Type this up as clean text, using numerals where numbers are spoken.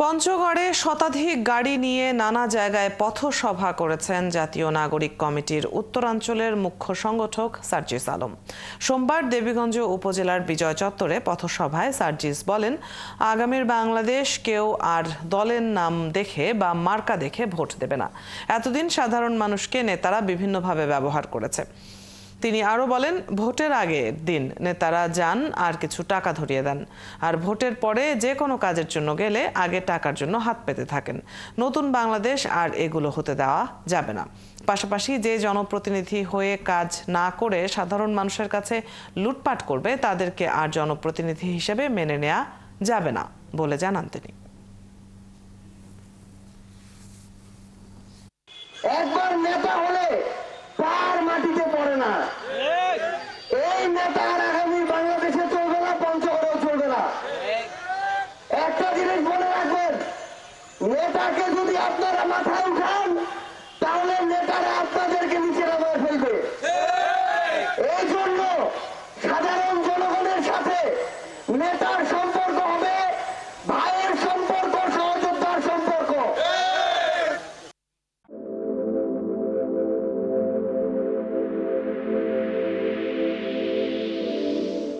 পঞ্চগড়ে শতাধিক গাড়ি নিয়ে নানা জায়গায় পথসভা করেছেন জাতীয় নাগরিক কমিটির উত্তরাঞ্চলের মুখ্য সংগঠক সার্জিস আলম। সোমবার দেবীগঞ্জ উপজেলার বিজয় চত্বরে পথসভায় সার্জিস বলেন, আগামীর বাংলাদেশ কেউ আর দলের নাম দেখে বা মার্কা দেখে ভোট দেবে না। এতদিন সাধারণ মানুষকে নেতারা বিভিন্নভাবে ব্যবহার করেছে। তিনি আরো বলেন, ভোটের আগের দিন নেতারা যান আর কিছু টাকা ধরিয়ে দেন, আর ভোটের পরে যে কোনো কাজের জন্য গেলে আগে টাকার জন্য হাত পেতে থাকেন। নতুন বাংলাদেশ আর এগুলো হতে দেওয়া যাবে না। পাশাপাশি যে জনপ্রতিনিধি হয়ে কাজ না করে সাধারণ মানুষের কাছে লুটপাট করবে তাদেরকে আর জনপ্রতিনিধি হিসেবে মেনে নেওয়া যাবে না বলে জানান তিনি। একবার নেতা হলে তার মাটিতে পড়ে না। এই নেতা আর আগামী বাংলাদেশে চলবে না, পঞ্চগড়েও চলবে না। একটা জিনিস মনে রাখবেন, নেতাকে যদি আপনারা মাথায় উঠান তাহলে নেতারা আপনাদেরকে নিচে নামায় ফেলবে। এই জন্য সাধারণ জনগণের সাথে নেতার